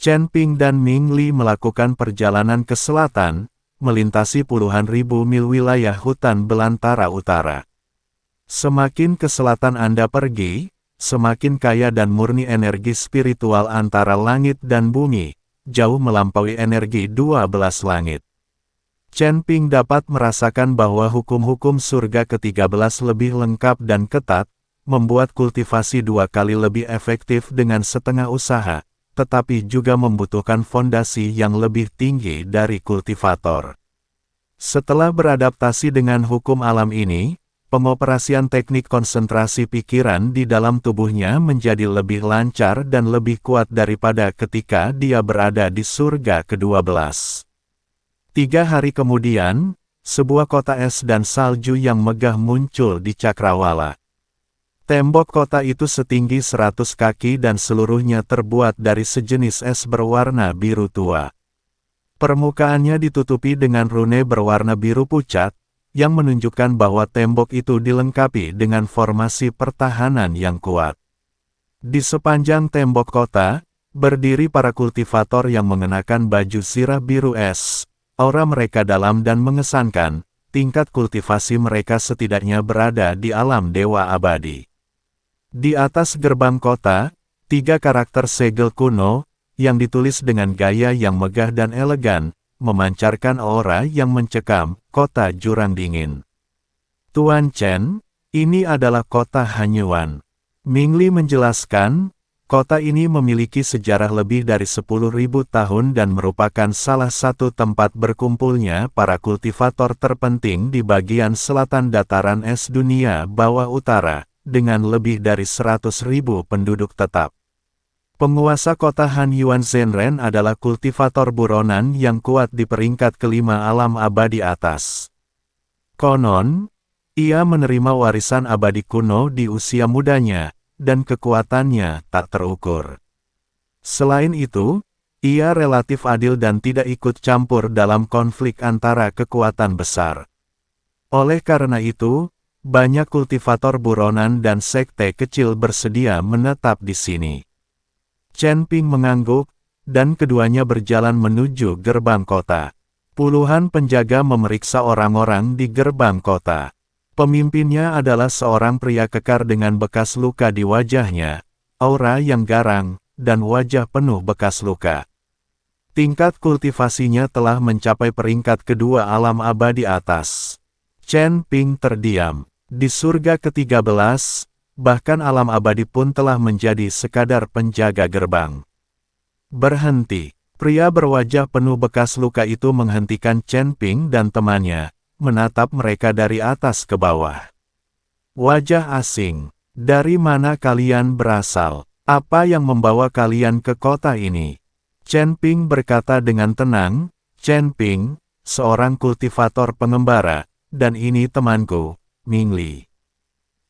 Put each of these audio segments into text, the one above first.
Chen Ping dan Ming Li melakukan perjalanan ke selatan, melintasi puluhan ribu mil wilayah hutan belantara utara. Semakin ke selatan Anda pergi, semakin kaya dan murni energi spiritual antara langit dan bumi, jauh melampaui energi 12 langit. Chen Ping dapat merasakan bahwa hukum-hukum surga ke-13 lebih lengkap dan ketat, membuat kultivasi 2 kali lebih efektif dengan setengah usaha, tetapi juga membutuhkan fondasi yang lebih tinggi dari kultivator. Setelah beradaptasi dengan hukum alam ini, pengoperasian teknik konsentrasi pikiran di dalam tubuhnya menjadi lebih lancar dan lebih kuat daripada ketika dia berada di surga ke-12. 3 hari kemudian, sebuah kota es dan salju yang megah muncul di Cakrawala. Tembok kota itu setinggi 100 kaki dan seluruhnya terbuat dari sejenis es berwarna biru tua. Permukaannya ditutupi dengan rune berwarna biru pucat, yang menunjukkan bahwa tembok itu dilengkapi dengan formasi pertahanan yang kuat. Di sepanjang tembok kota, berdiri para kultivator yang mengenakan baju zirah biru es. Aura mereka dalam dan mengesankan, tingkat kultivasi mereka setidaknya berada di alam dewa abadi. Di atas gerbang kota, 3 karakter segel kuno, yang ditulis dengan gaya yang megah dan elegan, memancarkan aura yang mencekam, kota jurang dingin. Tuan Chen, ini adalah kota Hanyuan. Ming Li menjelaskan, kota ini memiliki sejarah lebih dari 10.000 tahun dan merupakan salah satu tempat berkumpulnya para kultivator terpenting di bagian selatan dataran es dunia bawah utara, dengan lebih dari 100.000 penduduk tetap. Penguasa kota Hanyuan Zhenren adalah kultivator buronan yang kuat di peringkat kelima alam abadi atas. Konon, ia menerima warisan abadi kuno di usia mudanya, dan kekuatannya tak terukur. Selain itu, ia relatif adil dan tidak ikut campur dalam konflik antara kekuatan besar. Oleh karena itu, banyak kultivator buronan dan sekte kecil bersedia menetap di sini. Chen Ping mengangguk, dan keduanya berjalan menuju gerbang kota. Puluhan penjaga memeriksa orang-orang di gerbang kota. Pemimpinnya adalah seorang pria kekar dengan bekas luka di wajahnya, aura yang garang, dan wajah penuh bekas luka. Tingkat kultivasinya telah mencapai peringkat kedua alam abadi atas. Chen Ping terdiam. Di surga ke-13, bahkan alam abadi pun telah menjadi sekadar penjaga gerbang. Berhenti. Pria berwajah penuh bekas luka itu menghentikan Chen Ping dan temannya, menatap mereka dari atas ke bawah. Wajah asing. Dari mana kalian berasal? Apa yang membawa kalian ke kota ini? Chen Ping berkata dengan tenang, Chen Ping, seorang kultivator pengembara, dan ini temanku, Ming Li.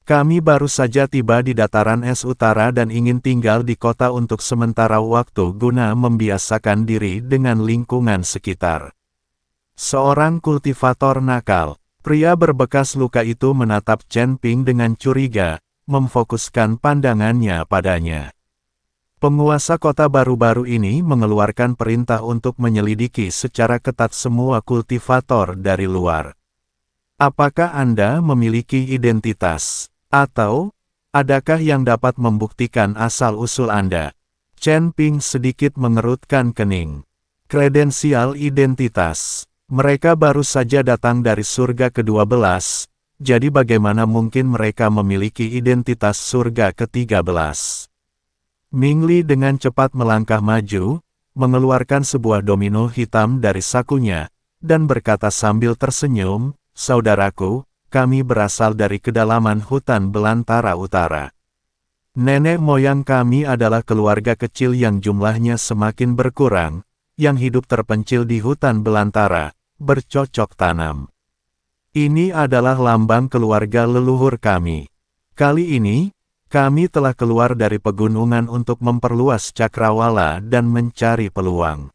Kami baru saja tiba di dataran es utara dan ingin tinggal di kota untuk sementara waktu guna membiasakan diri dengan lingkungan sekitar. Seorang kultivator nakal, pria berbekas luka itu menatap Chen Ping dengan curiga, memfokuskan pandangannya padanya. Penguasa kota baru-baru ini mengeluarkan perintah untuk menyelidiki secara ketat semua kultivator dari luar. Apakah Anda memiliki identitas? Atau, adakah yang dapat membuktikan asal-usul Anda? Chen Ping sedikit mengerutkan kening. Kredensial identitas. Mereka baru saja datang dari surga ke-12, jadi bagaimana mungkin mereka memiliki identitas surga ke-13? Ming Li dengan cepat melangkah maju, mengeluarkan sebuah domino hitam dari sakunya, dan berkata sambil tersenyum, Saudaraku, kami berasal dari kedalaman hutan belantara utara. Nenek moyang kami adalah keluarga kecil yang jumlahnya semakin berkurang, yang hidup terpencil di hutan belantara, bercocok tanam. Ini adalah lambang keluarga leluhur kami. Kali ini, kami telah keluar dari pegunungan untuk memperluas cakrawala dan mencari peluang.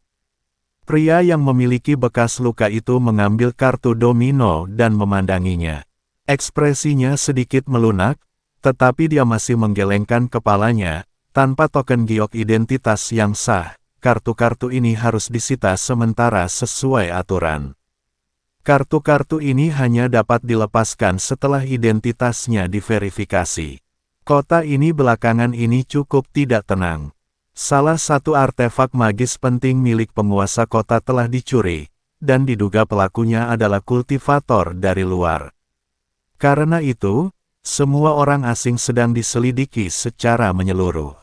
Pria yang memiliki bekas luka itu mengambil kartu domino dan memandanginya. Ekspresinya sedikit melunak, tetapi dia masih menggelengkan kepalanya, tanpa token giok identitas yang sah. kartu-kartu ini harus disita sementara sesuai aturan. Kartu-kartu ini hanya dapat dilepaskan setelah identitasnya diverifikasi. Kota ini belakangan ini cukup tidak tenang. Salah satu artefak magis penting milik penguasa kota telah dicuri, dan diduga pelakunya adalah kultivator dari luar. Karena itu, semua orang asing sedang diselidiki secara menyeluruh.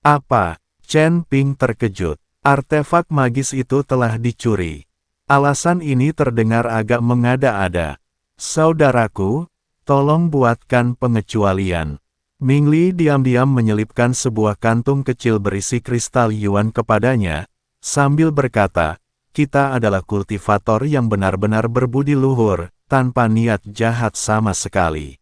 Apa? Chen Ping terkejut. Artefak magis itu telah dicuri. Alasan ini terdengar agak mengada-ada. Saudaraku, tolong buatkan pengecualian. Ming Li diam-diam menyelipkan sebuah kantung kecil berisi kristal Yuan kepadanya, sambil berkata, kita adalah kultivator yang benar-benar berbudi luhur, tanpa niat jahat sama sekali.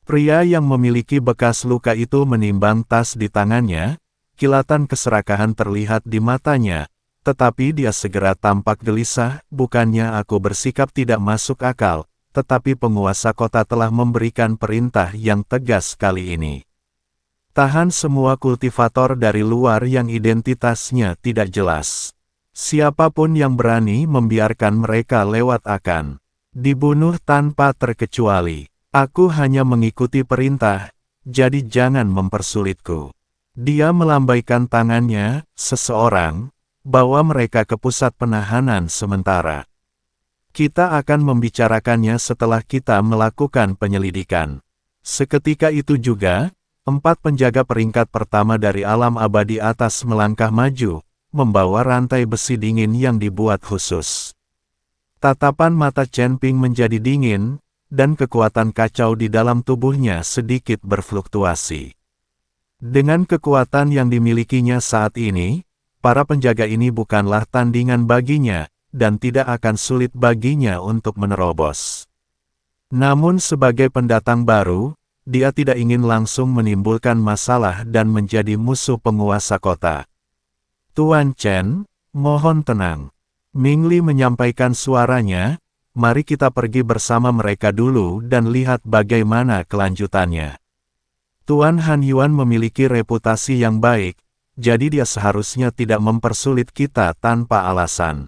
Pria yang memiliki bekas luka itu menimbang tas di tangannya, kilatan keserakahan terlihat di matanya, tetapi dia segera tampak gelisah. Bukannya aku bersikap tidak masuk akal, tetapi penguasa kota telah memberikan perintah yang tegas kali ini. Tahan semua kultivator dari luar yang identitasnya tidak jelas. Siapapun yang berani membiarkan mereka lewat akan dibunuh tanpa terkecuali. Aku hanya mengikuti perintah, jadi jangan mempersulitku. Dia melambaikan tangannya, seseorang, bawa mereka ke pusat penahanan sementara. Kita akan membicarakannya setelah kita melakukan penyelidikan. Seketika itu juga, 4 penjaga peringkat pertama dari alam abadi atas melangkah maju, membawa rantai besi dingin yang dibuat khusus. Tatapan mata Chen Ping menjadi dingin, dan kekuatan kacau di dalam tubuhnya sedikit berfluktuasi. Dengan kekuatan yang dimilikinya saat ini, para penjaga ini bukanlah tandingan baginya, dan tidak akan sulit baginya untuk menerobos. Namun sebagai pendatang baru, dia tidak ingin langsung menimbulkan masalah dan menjadi musuh penguasa kota. Tuan Chen, mohon tenang. Ming Li menyampaikan suaranya, mari kita pergi bersama mereka dulu dan lihat bagaimana kelanjutannya. Tuan Han Yuan memiliki reputasi yang baik, jadi dia seharusnya tidak mempersulit kita tanpa alasan.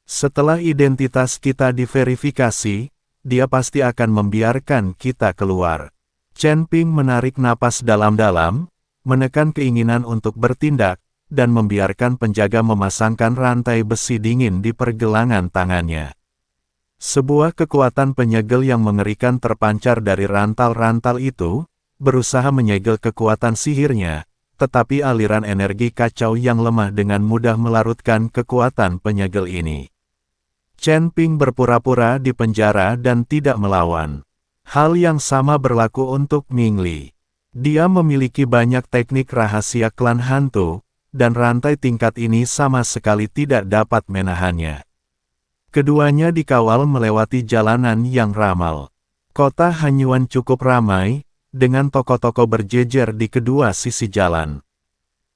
Setelah identitas kita diverifikasi, dia pasti akan membiarkan kita keluar. Chen Ping menarik napas dalam-dalam, menekan keinginan untuk bertindak, dan membiarkan penjaga memasangkan rantai besi dingin di pergelangan tangannya. Sebuah kekuatan penyegel yang mengerikan terpancar dari rantal-rantal itu, berusaha menyegel kekuatan sihirnya, tetapi aliran energi kacau yang lemah dengan mudah melarutkan kekuatan penyegel ini. Chen Ping berpura-pura di penjara dan tidak melawan. Hal yang sama berlaku untuk Ming Li. Dia memiliki banyak teknik rahasia klan hantu, dan rantai tingkat ini sama sekali tidak dapat menahannya. Keduanya dikawal melewati jalanan yang ramal. Kota Hanyuan cukup ramai, dengan toko-toko berjejer di kedua sisi jalan.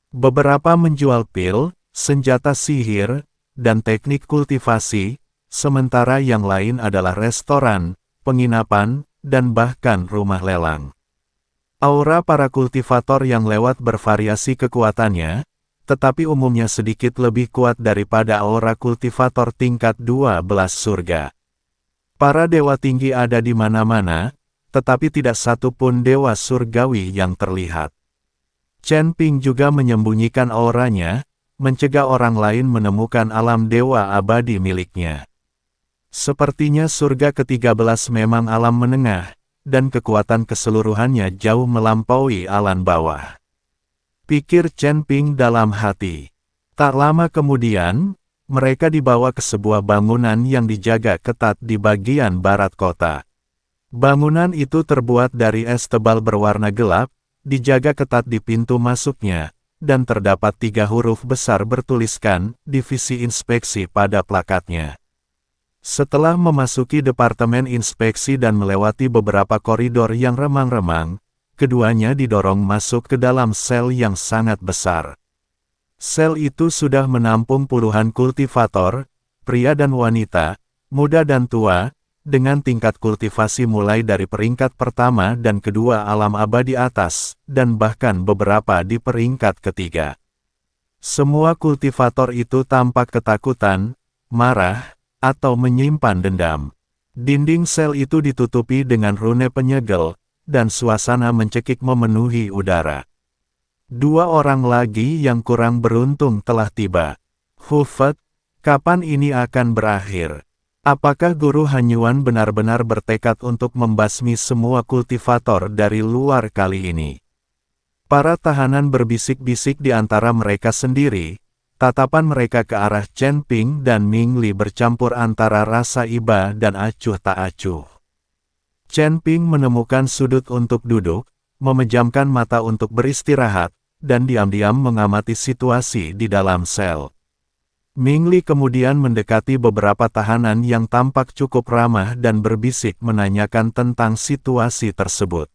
Beberapa menjual pil, senjata sihir, dan teknik kultivasi, sementara yang lain adalah restoran, penginapan, dan bahkan rumah lelang. Aura para kultivator yang lewat bervariasi kekuatannya, tetapi umumnya sedikit lebih kuat daripada aura kultivator tingkat 12 surga. Para dewa tinggi ada di mana-mana, tetapi tidak satu pun dewa surgawi yang terlihat. Chen Ping juga menyembunyikan auranya, mencegah orang lain menemukan alam dewa abadi miliknya. Sepertinya surga ke-13 memang alam menengah, dan kekuatan keseluruhannya jauh melampaui alam bawah. Pikir Chen Ping dalam hati. Tak lama kemudian, mereka dibawa ke sebuah bangunan yang dijaga ketat di bagian barat kota. Bangunan itu terbuat dari es tebal berwarna gelap, dijaga ketat di pintu masuknya, dan terdapat 3 huruf besar bertuliskan, Divisi Inspeksi pada plakatnya. Setelah memasuki departemen inspeksi dan melewati beberapa koridor yang remang-remang, keduanya didorong masuk ke dalam sel yang sangat besar. Sel itu sudah menampung puluhan kultivator, pria dan wanita, muda dan tua, dengan tingkat kultivasi mulai dari peringkat pertama dan kedua alam abadi atas, dan bahkan beberapa di peringkat ketiga. Semua kultivator itu tampak ketakutan, marah, atau menyimpan dendam. Dinding sel itu ditutupi dengan rune penyegel, dan suasana mencekik memenuhi udara. Dua orang lagi yang kurang beruntung telah tiba. Hufet, kapan ini akan berakhir? Apakah Guru Hanyuan benar-benar bertekad untuk membasmi semua kultivator dari luar kali ini? Para tahanan berbisik-bisik di antara mereka sendiri, tatapan mereka ke arah Chen Ping dan Ming Li bercampur antara rasa iba dan acuh tak acuh. Chen Ping menemukan sudut untuk duduk, memejamkan mata untuk beristirahat, dan diam-diam mengamati situasi di dalam sel. Ming Li kemudian mendekati beberapa tahanan yang tampak cukup ramah dan berbisik menanyakan tentang situasi tersebut.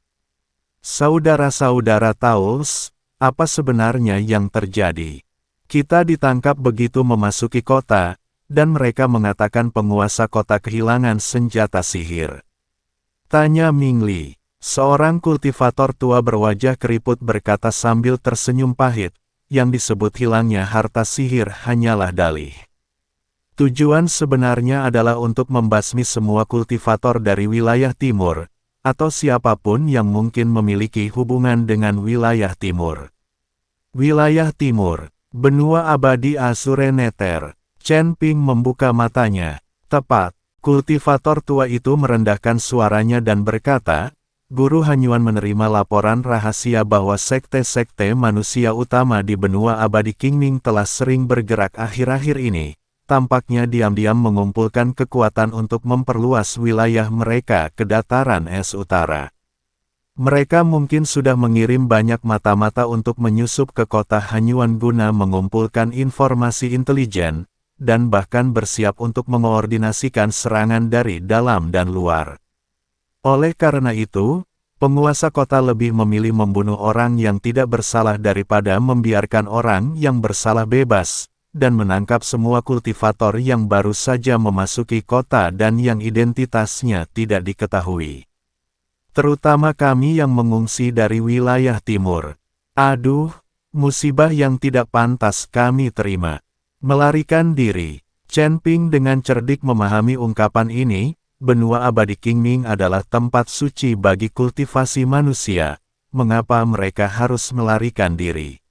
Saudara-saudara Tauls, apa sebenarnya yang terjadi? Kita ditangkap begitu memasuki kota, dan mereka mengatakan penguasa kota kehilangan senjata sihir. Tanya Ming Li. Seorang kultivator tua berwajah keriput berkata sambil tersenyum pahit, yang disebut hilangnya harta sihir hanyalah dalih. Tujuan sebenarnya adalah untuk membasmi semua kultivator dari wilayah timur, atau siapapun yang mungkin memiliki hubungan dengan wilayah timur. Wilayah timur, benua abadi Azure Nether. Chen Ping membuka matanya. Tepat, kultivator tua itu merendahkan suaranya dan berkata, Guru Hanyuan menerima laporan rahasia bahwa sekte-sekte manusia utama di benua abadi Qingming telah sering bergerak akhir-akhir ini. Tampaknya diam-diam mengumpulkan kekuatan untuk memperluas wilayah mereka ke dataran es utara. Mereka mungkin sudah mengirim banyak mata-mata untuk menyusup ke kota Hanyuan guna mengumpulkan informasi intelijen, dan bahkan bersiap untuk mengoordinasikan serangan dari dalam dan luar. Oleh karena itu, penguasa kota lebih memilih membunuh orang yang tidak bersalah daripada membiarkan orang yang bersalah bebas, dan menangkap semua kultivator yang baru saja memasuki kota dan yang identitasnya tidak diketahui. Terutama kami yang mengungsi dari wilayah timur. Aduh, musibah yang tidak pantas kami terima. Melarikan diri. Chen Ping dengan cerdik memahami ungkapan ini, benua abadi Qingming adalah tempat suci bagi kultivasi manusia. Mengapa mereka harus melarikan diri?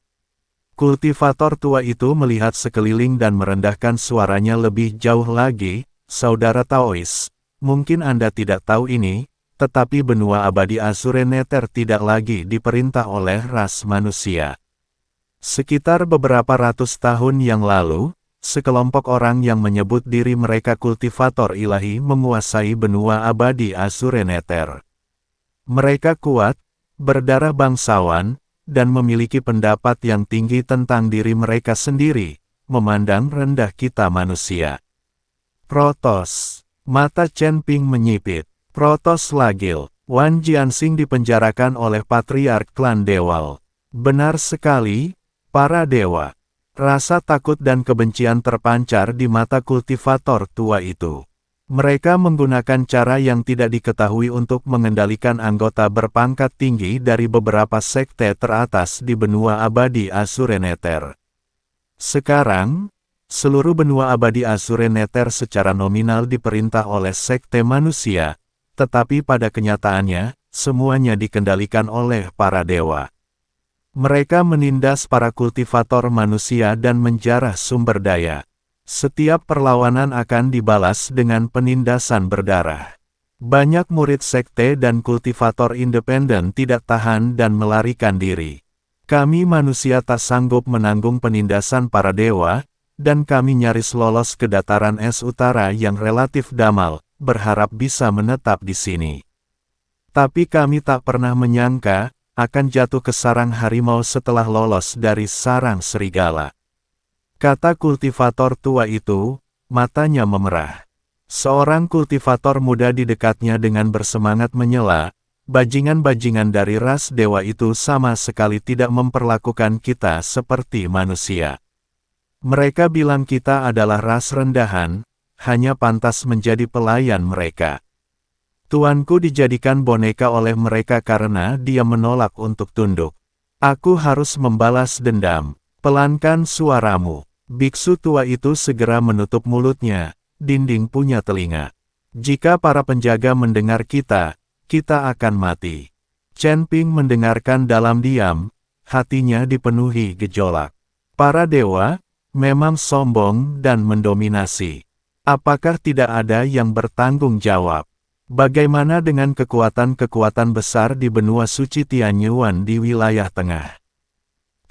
Kultivator tua itu melihat sekeliling dan merendahkan suaranya lebih jauh lagi, Saudara Taois, mungkin Anda tidak tahu ini, tetapi benua abadi Azure Nether tidak lagi diperintah oleh ras manusia. Sekitar beberapa ratus tahun yang lalu, sekelompok orang yang menyebut diri mereka kultivator ilahi menguasai benua abadi Azure Nether. Mereka kuat, berdarah bangsawan, dan memiliki pendapat yang tinggi tentang diri mereka sendiri, memandang rendah kita manusia. Protos. Mata Chen Ping menyipit. Protos Lagil. Wan Jianxing dipenjarakan oleh Patriark Klan Dewal. Benar sekali, para dewa. Rasa takut dan kebencian terpancar di mata kultivator tua itu. Mereka menggunakan cara yang tidak diketahui untuk mengendalikan anggota berpangkat tinggi dari beberapa sekte teratas di benua abadi Azure Nether. Sekarang, seluruh benua abadi Azure Nether secara nominal diperintah oleh sekte manusia, tetapi pada kenyataannya, semuanya dikendalikan oleh para dewa. Mereka menindas para kultivator manusia dan menjarah sumber daya. Setiap perlawanan akan dibalas dengan penindasan berdarah. Banyak murid sekte dan kultivator independen tidak tahan dan melarikan diri. Kami manusia tak sanggup menanggung penindasan para dewa, dan kami nyaris lolos ke dataran es utara yang relatif damal, berharap bisa menetap di sini. Tapi kami tak pernah menyangka, akan jatuh ke sarang harimau setelah lolos dari sarang serigala. Kata kultivator tua itu, matanya memerah. Seorang kultivator muda di dekatnya dengan bersemangat menyela, bajingan-bajingan dari ras dewa itu sama sekali tidak memperlakukan kita seperti manusia. Mereka bilang kita adalah ras rendahan, hanya pantas menjadi pelayan mereka. Tuanku dijadikan boneka oleh mereka karena dia menolak untuk tunduk. Aku harus membalas dendam. Pelankan suaramu. Biksu tua itu segera menutup mulutnya, dinding punya telinga. Jika para penjaga mendengar kita, kita akan mati. Chen Ping mendengarkan dalam diam, hatinya dipenuhi gejolak. Para dewa, memang sombong dan mendominasi. Apakah tidak ada yang bertanggung jawab? Bagaimana dengan kekuatan-kekuatan besar di benua suci Tianyuan di wilayah tengah?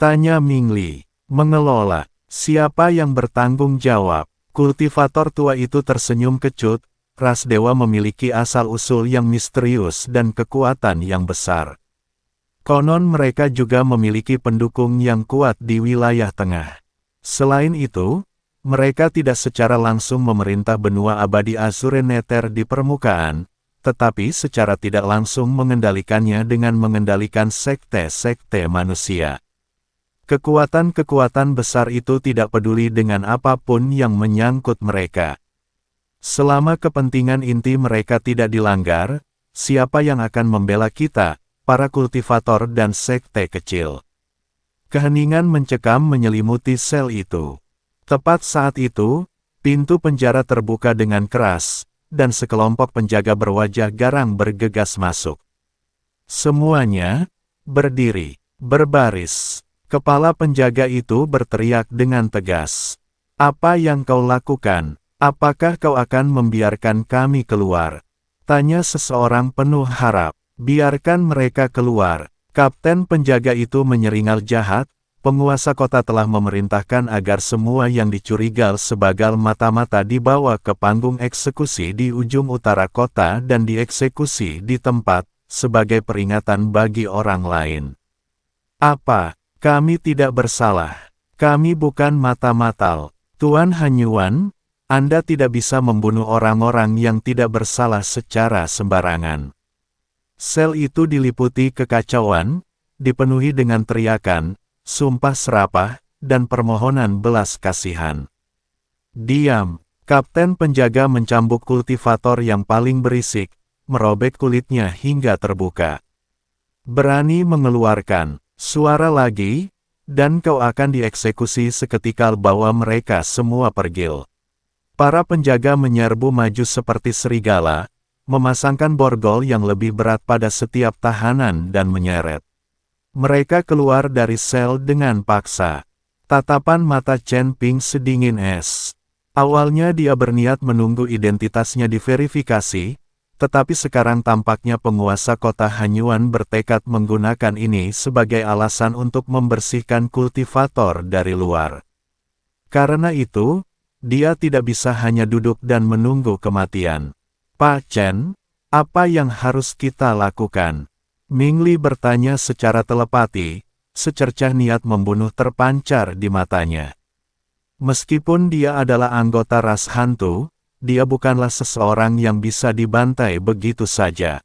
Tanya Ming Li. Mengelola. Siapa yang bertanggung jawab? Kultivator tua itu tersenyum kecut. Ras dewa memiliki asal-usul yang misterius dan kekuatan yang besar. Konon mereka juga memiliki pendukung yang kuat di wilayah tengah. Selain itu, mereka tidak secara langsung memerintah benua abadi Azure Nether di permukaan, tetapi secara tidak langsung mengendalikannya dengan mengendalikan sekte-sekte manusia. Kekuatan-kekuatan besar itu tidak peduli dengan apapun yang menyangkut mereka. Selama kepentingan inti mereka tidak dilanggar, siapa yang akan membela kita, para kultivator dan sekte kecil? Keheningan mencekam menyelimuti sel itu. Tepat saat itu, pintu penjara terbuka dengan keras, dan sekelompok penjaga berwajah garang bergegas masuk. Semuanya berdiri, berbaris. Kepala penjaga itu berteriak dengan tegas. "Apa yang kau lakukan? Apakah kau akan membiarkan kami keluar?" Tanya seseorang penuh harap. "Biarkan mereka keluar." Kapten penjaga itu menyeringal jahat. Penguasa kota telah memerintahkan agar semua yang dicurigai sebagai mata-mata dibawa ke panggung eksekusi di ujung utara kota dan dieksekusi di tempat, sebagai peringatan bagi orang lain. "Apa? Kami tidak bersalah. Kami bukan mata-matal. Tuan Hanyuan, Anda tidak bisa membunuh orang-orang yang tidak bersalah secara sembarangan." Sel itu diliputi kekacauan, dipenuhi dengan teriakan, sumpah serapah, dan permohonan belas kasihan. "Diam!" Kapten penjaga mencambuk kultivator yang paling berisik, merobek kulitnya hingga terbuka. "Berani mengeluarkan suara lagi, dan kau akan dieksekusi seketika." Bawa mereka semua pergi. Para penjaga menyerbu maju seperti serigala, memasangkan borgol yang lebih berat pada setiap tahanan dan menyeret mereka keluar dari sel dengan paksa. Tatapan mata Chen Ping sedingin es. Awalnya dia berniat menunggu identitasnya diverifikasi, tetapi sekarang tampaknya penguasa kota Hanyuan bertekad menggunakan ini sebagai alasan untuk membersihkan kultivator dari luar. Karena itu, dia tidak bisa hanya duduk dan menunggu kematian. "Pak Chen, apa yang harus kita lakukan?" Ming Li bertanya secara telepati, secercah niat membunuh terpancar di matanya. Meskipun dia adalah anggota ras hantu, dia bukanlah seseorang yang bisa dibantai begitu saja.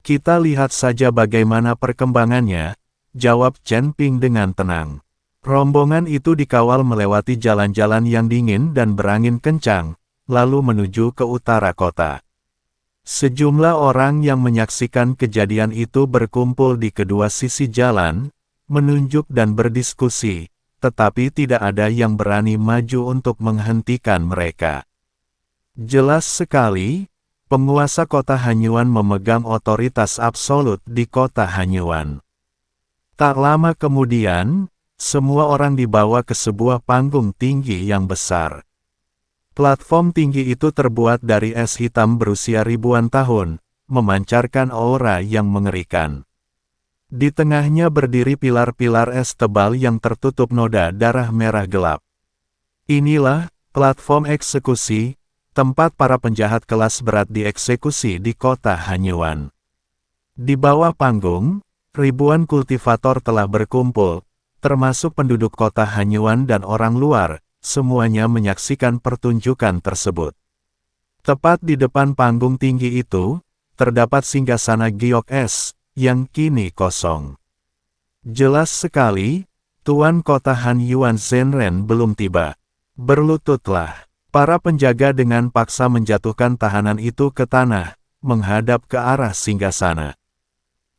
"Kita lihat saja bagaimana perkembangannya," jawab Chen Ping dengan tenang. Rombongan itu dikawal melewati jalan-jalan yang dingin dan berangin kencang, lalu menuju ke utara kota. Sejumlah orang yang menyaksikan kejadian itu berkumpul di kedua sisi jalan, menunjuk dan berdiskusi, tetapi tidak ada yang berani maju untuk menghentikan mereka. Jelas sekali, penguasa kota Hanyuan memegang otoritas absolut di kota Hanyuan. Tak lama kemudian, semua orang dibawa ke sebuah panggung tinggi yang besar. Platform tinggi itu terbuat dari es hitam berusia ribuan tahun, memancarkan aura yang mengerikan. Di tengahnya berdiri pilar-pilar es tebal yang tertutup noda darah merah gelap. Inilah platform eksekusi, tempat para penjahat kelas berat dieksekusi di kota Hanyuan. Di bawah panggung, ribuan kultivator telah berkumpul, termasuk penduduk kota Hanyuan dan orang luar. Semuanya menyaksikan pertunjukan tersebut. Tepat di depan panggung tinggi itu, terdapat singgasana giok es, yang kini kosong. Jelas sekali, Tuan Kota Hanyuan Zhenren belum tiba. Berlututlah. Para penjaga dengan paksa menjatuhkan tahanan itu ke tanah, menghadap ke arah singgasana.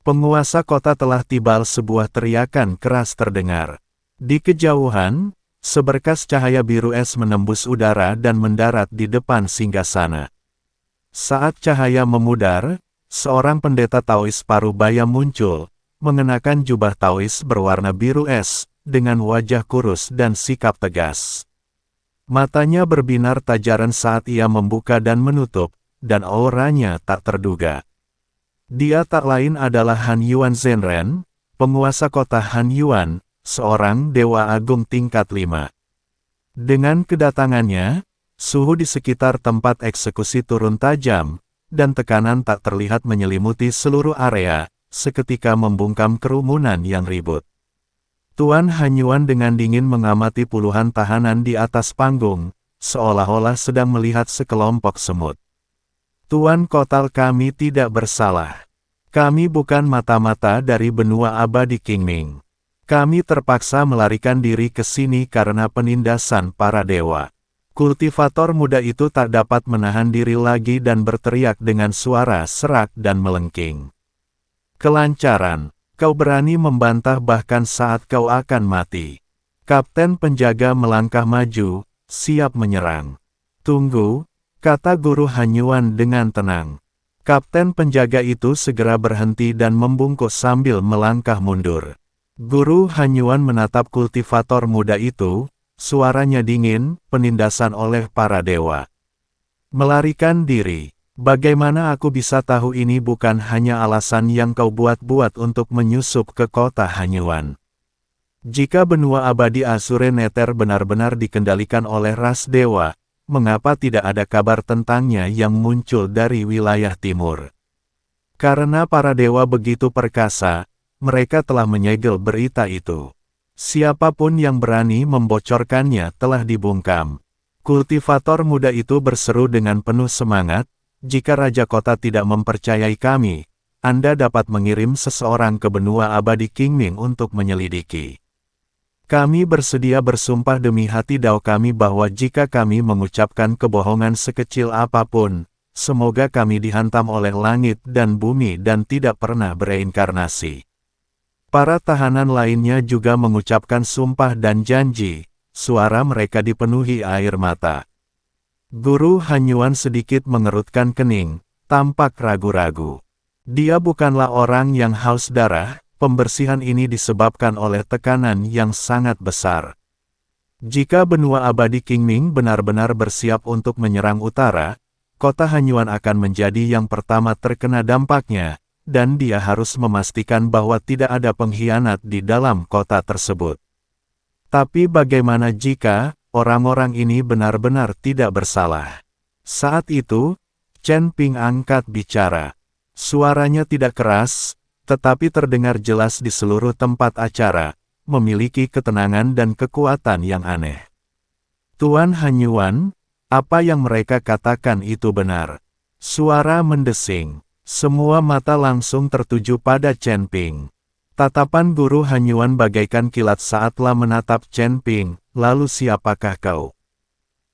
Penguasa kota telah tiba. Sebuah teriakan keras terdengar. Di kejauhan, seberkas cahaya biru es menembus udara dan mendarat di depan singgasana. Saat cahaya memudar, seorang pendeta Taois Parubaya muncul, mengenakan jubah Taois berwarna biru es, dengan wajah kurus dan sikap tegas. Matanya berbinar tajaran saat ia membuka dan menutup, dan auranya tak terduga. Dia tak lain adalah Han Yuan Zhenren, penguasa kota Han Yuan, seorang dewa agung tingkat 5. Dengan kedatangannya, suhu di sekitar tempat eksekusi turun tajam, dan tekanan tak terlihat menyelimuti seluruh area, seketika membungkam kerumunan yang ribut. Tuan Han Yuan dengan dingin mengamati puluhan tahanan di atas panggung, seolah-olah sedang melihat sekelompok semut. Tuan Kotal, kami tidak bersalah. Kami bukan mata-mata dari benua abadi Qingming. Kami terpaksa melarikan diri ke sini karena penindasan para dewa. Kultivator muda itu tak dapat menahan diri lagi dan berteriak dengan suara serak dan melengking. Kelancaran! Kau berani membantah bahkan saat kau akan mati. Kapten penjaga melangkah maju, siap menyerang. Tunggu, kata guru Han Yuan dengan tenang. Kapten penjaga itu segera berhenti dan membungkuk sambil melangkah mundur. Guru Han Yuan menatap kultivator muda itu, suaranya dingin, penindasan oleh para dewa. Melarikan diri. Bagaimana aku bisa tahu ini bukan hanya alasan yang kau buat-buat untuk menyusup ke kota Han Yuan? Jika benua abadi Azure Nether benar-benar dikendalikan oleh ras dewa, mengapa tidak ada kabar tentangnya yang muncul dari wilayah timur? Karena para dewa begitu perkasa, mereka telah menyegel berita itu. Siapapun yang berani membocorkannya telah dibungkam. Kultivator muda itu berseru dengan penuh semangat, jika Raja Kota tidak mempercayai kami, Anda dapat mengirim seseorang ke benua abadi Qingming untuk menyelidiki. Kami bersedia bersumpah demi hati dao kami bahwa jika kami mengucapkan kebohongan sekecil apapun, semoga kami dihantam oleh langit dan bumi dan tidak pernah bereinkarnasi. Para tahanan lainnya juga mengucapkan sumpah dan janji, suara mereka dipenuhi air mata. Guru Han Yuan sedikit mengerutkan kening, tampak ragu-ragu. Dia bukanlah orang yang haus darah, pembersihan ini disebabkan oleh tekanan yang sangat besar. Jika benua abadi Qingming benar-benar bersiap untuk menyerang utara, kota Han Yuan akan menjadi yang pertama terkena dampaknya, dan dia harus memastikan bahwa tidak ada pengkhianat di dalam kota tersebut. Tapi bagaimana jika orang-orang ini benar-benar tidak bersalah? Saat itu, Chen Ping angkat bicara. Suaranya tidak keras, tetapi terdengar jelas di seluruh tempat acara, memiliki ketenangan dan kekuatan yang aneh. Tuan Han Yuan, apa yang mereka katakan itu benar. Suara mendesing. Semua mata langsung tertuju pada Chen Ping. Tatapan guru Han Yuan bagaikan kilat saatlah menatap Chen Ping. Lalu siapakah kau?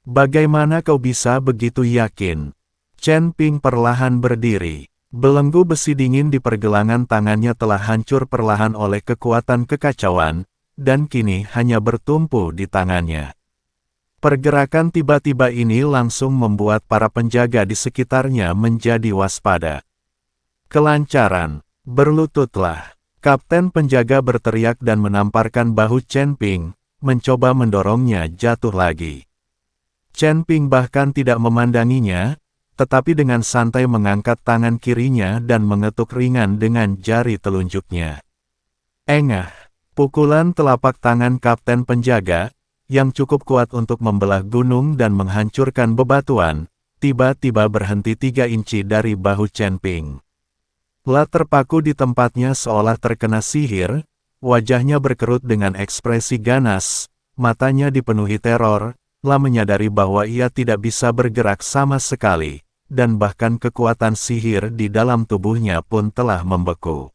Bagaimana kau bisa begitu yakin? Chen Ping perlahan berdiri. Belenggu besi dingin di pergelangan tangannya telah hancur perlahan oleh kekuatan kekacauan, dan kini hanya bertumpu di tangannya. Pergerakan tiba-tiba ini langsung membuat para penjaga di sekitarnya menjadi waspada. Kelancaran, berlututlah. Kapten penjaga berteriak dan menamparkan bahu Chen Ping, mencoba mendorongnya jatuh lagi. Chen Ping bahkan tidak memandanginya, tetapi dengan santai mengangkat tangan kirinya dan mengetuk ringan dengan jari telunjuknya. Engah, pukulan telapak tangan kapten penjaga, yang cukup kuat untuk membelah gunung dan menghancurkan bebatuan, tiba-tiba berhenti 3 inci dari bahu Chen Ping. La terpaku di tempatnya seolah terkena sihir, wajahnya berkerut dengan ekspresi ganas, matanya dipenuhi teror, La menyadari bahwa ia tidak bisa bergerak sama sekali, dan bahkan kekuatan sihir di dalam tubuhnya pun telah membeku.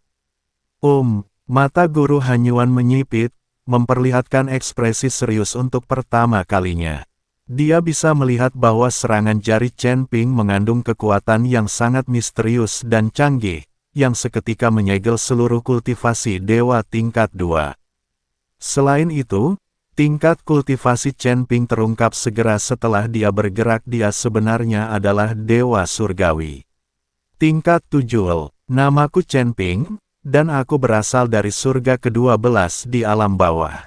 Mata guru Han Yuan menyipit, memperlihatkan ekspresi serius untuk pertama kalinya. Dia bisa melihat bahwa serangan jari Chen Ping mengandung kekuatan yang sangat misterius dan canggih, yang seketika menyegel seluruh kultivasi dewa tingkat 2. Selain itu, tingkat kultivasi Chen Ping terungkap segera setelah dia bergerak. Dia sebenarnya adalah dewa surgawi. Tingkat 7. Namaku Chen Ping, dan aku berasal dari surga ke-12 di alam bawah.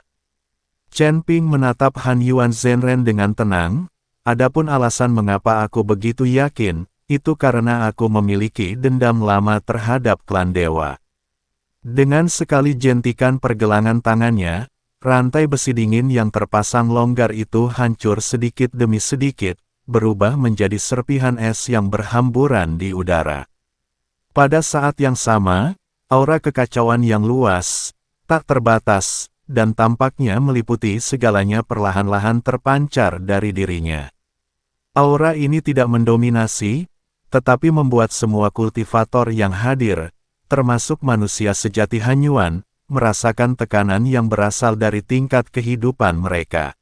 Chen Ping menatap Han Yuan Zhenren dengan tenang. Adapun alasan mengapa aku begitu yakin, itu karena aku memiliki dendam lama terhadap klan dewa. Dengan sekali jentikan pergelangan tangannya, rantai besi dingin yang terpasang longgar itu hancur sedikit demi sedikit, berubah menjadi serpihan es yang berhamburan di udara. Pada saat yang sama, aura kekacauan yang luas, tak terbatas, dan tampaknya meliputi segalanya perlahan-lahan terpancar dari dirinya. Aura ini tidak mendominasi, tetapi membuat semua kultivator yang hadir, termasuk manusia sejati Han Yuan, merasakan tekanan yang berasal dari tingkat kehidupan mereka.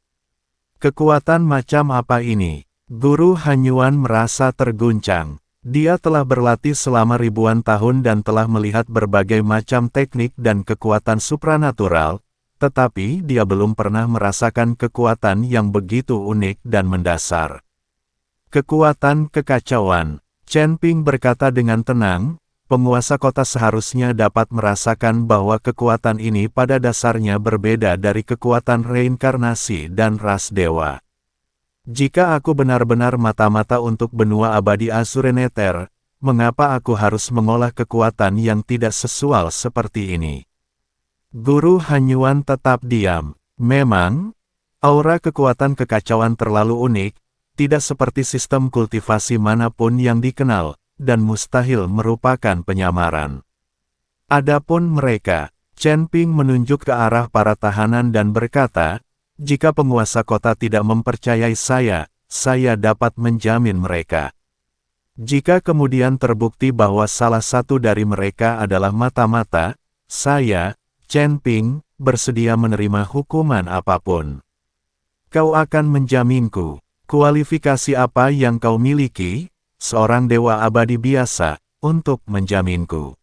Kekuatan macam apa ini? Guru Han Yuan merasa terguncang. Dia telah berlatih selama ribuan tahun dan telah melihat berbagai macam teknik dan kekuatan supranatural, tetapi dia belum pernah merasakan kekuatan yang begitu unik dan mendasar. Kekuatan kekacauan. Chen Ping berkata dengan tenang, penguasa kota seharusnya dapat merasakan bahwa kekuatan ini pada dasarnya berbeda dari kekuatan reinkarnasi dan ras dewa. Jika aku benar-benar mata-mata untuk benua abadi Asureneter, mengapa aku harus mengolah kekuatan yang tidak sesuai seperti ini? Guru Han Yuan tetap diam. Memang, aura kekuatan kekacauan terlalu unik, tidak seperti sistem kultivasi manapun yang dikenal, dan mustahil merupakan penyamaran. Adapun mereka, Chen Ping menunjuk ke arah para tahanan dan berkata, jika penguasa kota tidak mempercayai saya dapat menjamin mereka. Jika kemudian terbukti bahwa salah satu dari mereka adalah mata-mata, saya, Chen Ping, bersedia menerima hukuman apapun. Kau akan menjaminku. Kualifikasi apa yang kau miliki, seorang dewa abadi biasa, untuk menjaminku?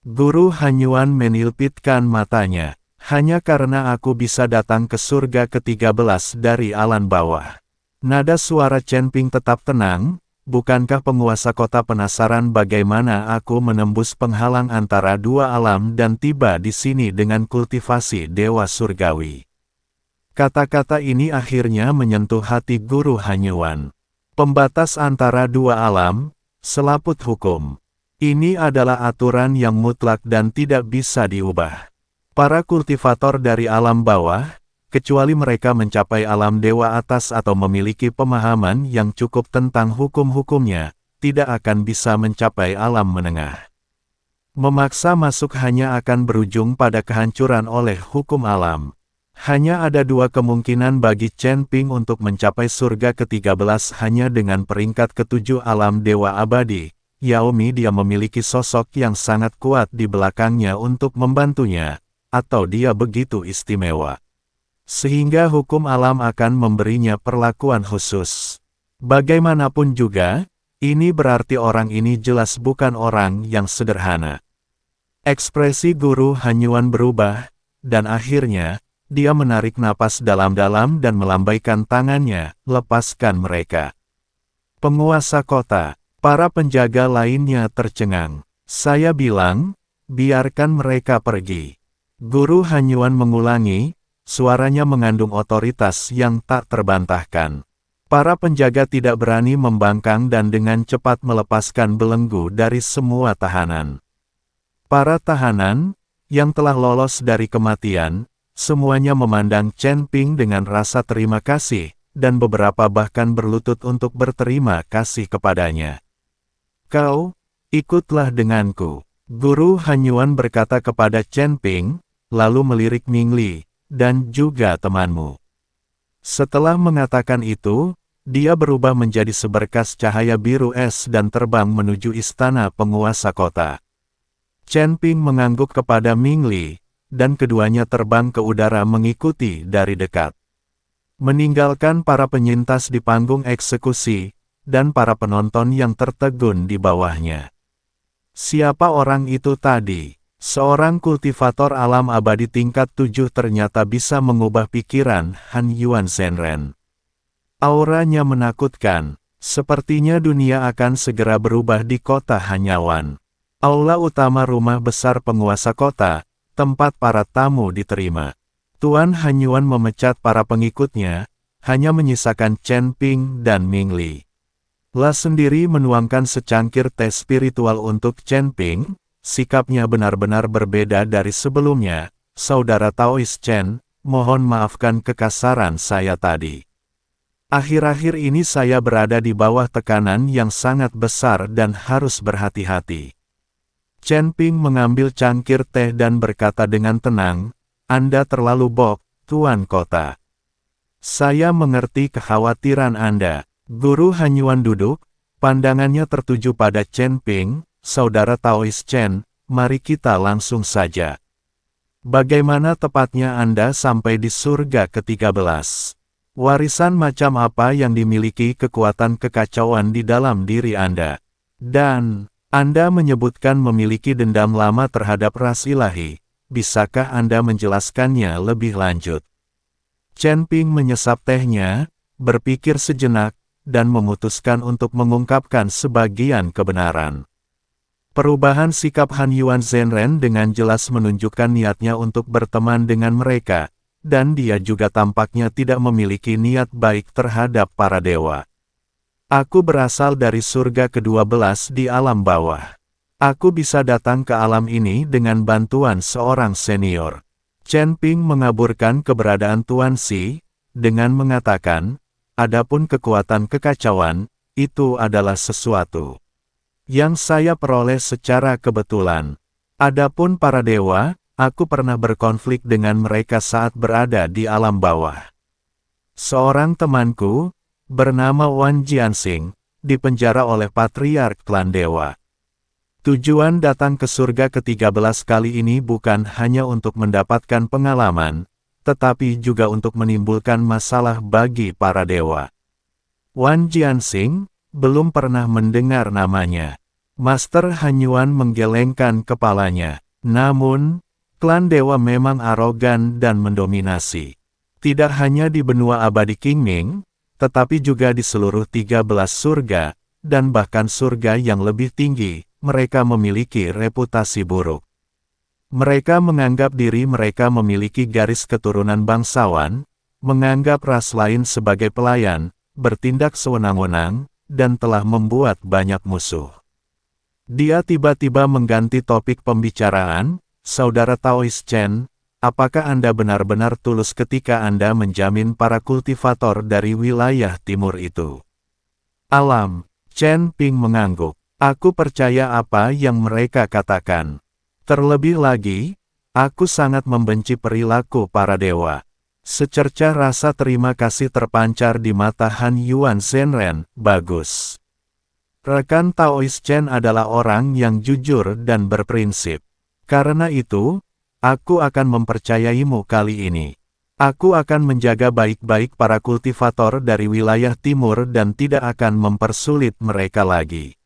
Guru Han Yuan menilpitkan matanya. Hanya karena aku bisa datang ke surga ke-13 dari alam bawah. Nada suara Chen Ping tetap tenang, bukankah penguasa kota penasaran bagaimana aku menembus penghalang antara dua alam dan tiba di sini dengan kultivasi dewa surgawi? Kata-kata ini akhirnya menyentuh hati Guru Han Yuan. Pembatas antara dua alam, selaput hukum. Ini adalah aturan yang mutlak dan tidak bisa diubah. Para kultivator dari alam bawah, kecuali mereka mencapai alam dewa atas atau memiliki pemahaman yang cukup tentang hukum-hukumnya, tidak akan bisa mencapai alam menengah. Memaksa masuk hanya akan berujung pada kehancuran oleh hukum alam. Hanya ada dua kemungkinan bagi Chen Ping untuk mencapai surga ke-13 hanya dengan peringkat ke-7 alam dewa abadi. Yaomi dia memiliki sosok yang sangat kuat di belakangnya untuk membantunya, atau dia begitu istimewa, sehingga hukum alam akan memberinya perlakuan khusus. Bagaimanapun juga, ini berarti orang ini jelas bukan orang yang sederhana. Ekspresi Guru Han Yuan berubah, dan akhirnya, dia menarik napas dalam-dalam dan melambaikan tangannya, lepaskan mereka. Penguasa kota, para penjaga lainnya tercengang. Saya bilang, biarkan mereka pergi. Guru Han Yuan mengulangi, suaranya mengandung otoritas yang tak terbantahkan. Para penjaga tidak berani membangkang dan dengan cepat melepaskan belenggu dari semua tahanan. Para tahanan, yang telah lolos dari kematian, semuanya memandang Chen Ping dengan rasa terima kasih, dan beberapa bahkan berlutut untuk berterima kasih kepadanya. Kau, ikutlah denganku. Guru Han Yuan berkata kepada Chen Ping, lalu melirik Ming Li, dan juga temanmu. Setelah mengatakan itu, dia berubah menjadi seberkas cahaya biru es dan terbang menuju istana penguasa kota. Chen Ping mengangguk kepada Ming Li, dan keduanya terbang ke udara mengikuti dari dekat. Meninggalkan para penyintas di panggung eksekusi, dan para penonton yang tertegun di bawahnya. Siapa orang itu tadi? Seorang kultivator alam abadi tingkat 7 ternyata bisa mengubah pikiran Han Yuan Zhenren. Auranya menakutkan. Sepertinya dunia akan segera berubah di kota Hanyawan. Aula utama rumah besar penguasa kota, tempat para tamu diterima. Tuan Han Yuan memecat para pengikutnya, hanya menyisakan Chen Ping dan Ming Li. La sendiri menuangkan secangkir teh spiritual untuk Chen Ping. Sikapnya benar-benar berbeda dari sebelumnya. Saudara Taois Chen, mohon maafkan kekasaran saya tadi. Akhir-akhir ini saya berada di bawah tekanan yang sangat besar dan harus berhati-hati. Chen Ping mengambil cangkir teh dan berkata dengan tenang, Anda terlalu bok, Tuan Kota. Saya mengerti kekhawatiran Anda. Guru Han Yuan duduk, pandangannya tertuju pada Chen Ping. Saudara Taois Chen, mari kita langsung saja. Bagaimana tepatnya Anda sampai di surga ke-13? Warisan macam apa yang dimiliki kekuatan kekacauan di dalam diri Anda? Dan, Anda menyebutkan memiliki dendam lama terhadap ras ilahi. Bisakah Anda menjelaskannya lebih lanjut? Chen Ping menyesap tehnya, berpikir sejenak, dan memutuskan untuk mengungkapkan sebagian kebenaran. Perubahan sikap Han Yuan Zhenren dengan jelas menunjukkan niatnya untuk berteman dengan mereka, dan dia juga tampaknya tidak memiliki niat baik terhadap para dewa. Aku berasal dari surga ke-12 di alam bawah. Aku bisa datang ke alam ini dengan bantuan seorang senior. Chen Ping mengaburkan keberadaan Tuan Xi, dengan mengatakan, adapun kekuatan kekacauan, itu adalah sesuatu yang saya peroleh secara kebetulan. Adapun para dewa, aku pernah berkonflik dengan mereka saat berada di alam bawah. Seorang temanku, bernama Wan Jianxing, dipenjara oleh Patriark Klan Dewa. Tujuan datang ke surga ke-13 kali ini bukan hanya untuk mendapatkan pengalaman, tetapi juga untuk menimbulkan masalah bagi para dewa. Wan Jianxing belum pernah mendengar namanya. Master Han Yuan menggelengkan kepalanya. Namun, klan dewa memang arogan dan mendominasi. Tidak hanya di benua abadi Qingming, tetapi juga di seluruh 13 surga, dan bahkan surga yang lebih tinggi, mereka memiliki reputasi buruk. Mereka menganggap diri mereka memiliki garis keturunan bangsawan, menganggap ras lain sebagai pelayan, bertindak sewenang-wenang, dan telah membuat banyak musuh. Dia tiba-tiba mengganti topik pembicaraan, Saudara Taois Chen, apakah Anda benar-benar tulus ketika Anda menjamin para kultivator dari wilayah timur itu? Alam, Chen Ping mengangguk. Aku percaya apa yang mereka katakan. Terlebih lagi, aku sangat membenci perilaku para dewa. Secercah rasa terima kasih terpancar di mata Han Yuan Zhenren. Bagus. Rekan Taois Chen adalah orang yang jujur dan berprinsip. Karena itu, aku akan mempercayaimu kali ini. Aku akan menjaga baik-baik para kultivator dari wilayah timur dan tidak akan mempersulit mereka lagi.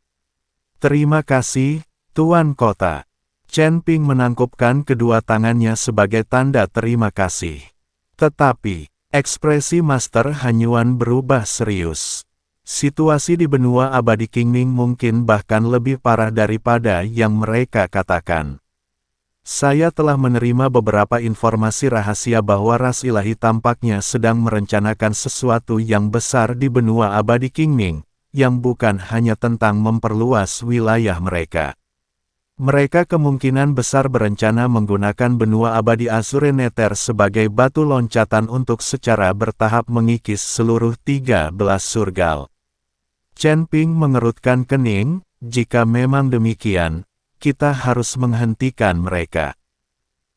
Terima kasih, Tuan Kota. Chen Ping menangkupkan kedua tangannya sebagai tanda terima kasih. Tetapi, ekspresi Master Han Yuan berubah serius. Situasi di benua abadi Qingming mungkin bahkan lebih parah daripada yang mereka katakan. Saya telah menerima beberapa informasi rahasia bahwa ras ilahi tampaknya sedang merencanakan sesuatu yang besar di benua abadi Qingming, yang bukan hanya tentang memperluas wilayah mereka. Mereka kemungkinan besar berencana menggunakan benua abadi Azure Nether sebagai batu loncatan untuk secara bertahap mengikis seluruh 13 surga. Chen Ping mengerutkan kening, jika memang demikian, kita harus menghentikan mereka.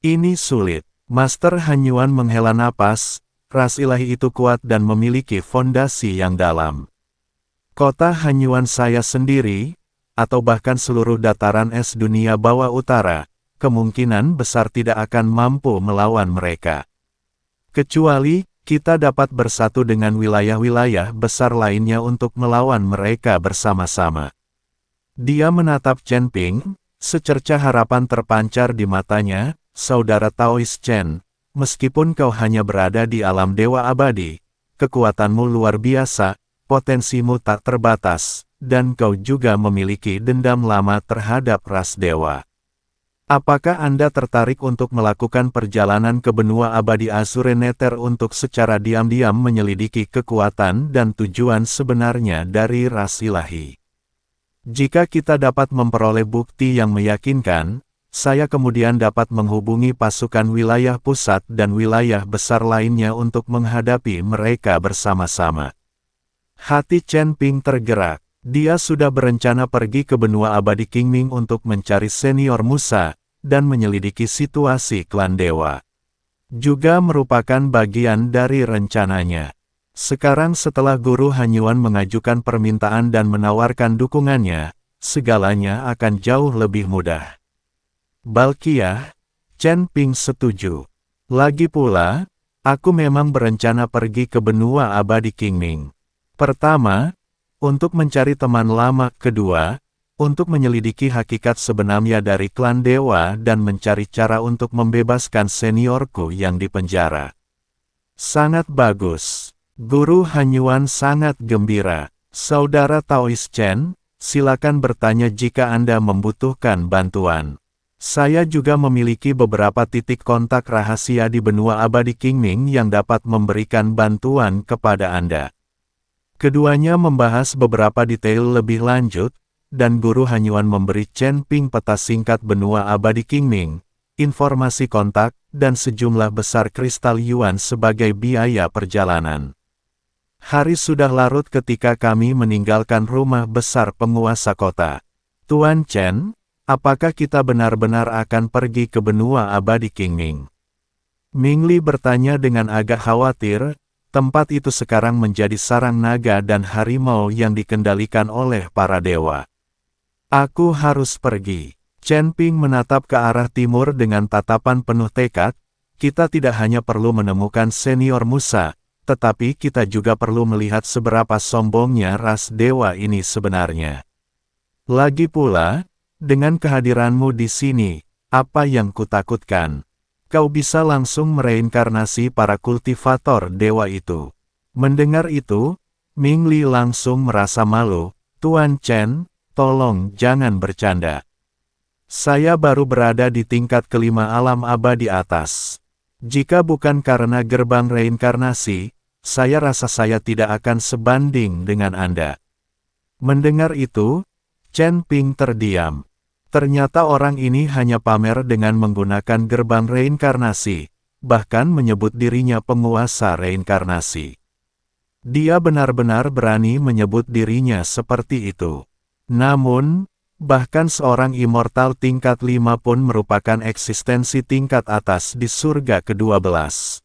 Ini sulit. Master Han Yuan menghela napas, ras ilahi itu kuat dan memiliki fondasi yang dalam. Kota Han Yuan saya sendiri, atau bahkan seluruh dataran es dunia bawah utara, kemungkinan besar tidak akan mampu melawan mereka. Kecuali, kita dapat bersatu dengan wilayah-wilayah besar lainnya untuk melawan mereka bersama-sama. Dia menatap Chen Ping, Secercah harapan terpancar di matanya, saudara Taoist Chen. Meskipun kau hanya berada di alam dewa abadi, kekuatanmu luar biasa, potensimu tak terbatas, dan kau juga memiliki dendam lama terhadap ras dewa. Apakah Anda tertarik untuk melakukan perjalanan ke benua abadi Azure Nether untuk secara diam-diam menyelidiki kekuatan dan tujuan sebenarnya dari ras ilahi? Jika kita dapat memperoleh bukti yang meyakinkan, saya kemudian dapat menghubungi pasukan wilayah pusat dan wilayah besar lainnya untuk menghadapi mereka bersama-sama. Hati Chen Ping tergerak. Dia sudah berencana pergi ke benua abadi Qingming untuk mencari senior Musa, dan menyelidiki situasi klan dewa. Juga merupakan bagian dari rencananya. Sekarang setelah Guru Hanyuan mengajukan permintaan dan menawarkan dukungannya, segalanya akan jauh lebih mudah. Balqiah, Chen Ping setuju. Lagi pula, aku memang berencana pergi ke benua abadi Qingming. Pertama, untuk mencari teman lama. Kedua, untuk menyelidiki hakikat sebenarnya dari klan dewa dan mencari cara untuk membebaskan seniorku yang dipenjara. Sangat bagus. Guru Hanyuan sangat gembira. Saudara Taoist Chen, silakan bertanya jika Anda membutuhkan bantuan. Saya juga memiliki beberapa titik kontak rahasia di benua abadi Qingming yang dapat memberikan bantuan kepada Anda. Keduanya membahas beberapa detail lebih lanjut, dan Guru Hanyuan memberi Chen Ping peta singkat benua abadi Qingming, informasi kontak, dan sejumlah besar kristal yuan sebagai biaya perjalanan. Hari sudah larut ketika kami meninggalkan rumah besar penguasa kota. Tuan Chen, apakah kita benar-benar akan pergi ke benua abadi Qingming? Ming Li bertanya dengan agak khawatir. Tempat itu sekarang menjadi sarang naga dan harimau yang dikendalikan oleh para dewa. Aku harus pergi. Chen Ping menatap ke arah timur dengan tatapan penuh tekad. Kita tidak hanya perlu menemukan senior Musa, tetapi kita juga perlu melihat seberapa sombongnya ras dewa ini sebenarnya. Lagi pula, dengan kehadiranmu di sini, apa yang kutakutkan? Kau bisa langsung mereinkarnasi para kultivator dewa itu. Mendengar itu, Ming Li langsung merasa malu. Tuan Chen, tolong jangan bercanda. Saya baru berada di tingkat kelima alam abadi atas. Jika bukan karena gerbang reinkarnasi, saya rasa saya tidak akan sebanding dengan Anda. Mendengar itu, Chen Ping terdiam. Ternyata orang ini hanya pamer dengan menggunakan gerbang reinkarnasi, bahkan menyebut dirinya penguasa reinkarnasi. Dia benar-benar berani menyebut dirinya seperti itu. Namun, bahkan seorang immortal tingkat 5 pun merupakan eksistensi tingkat atas di surga ke-12.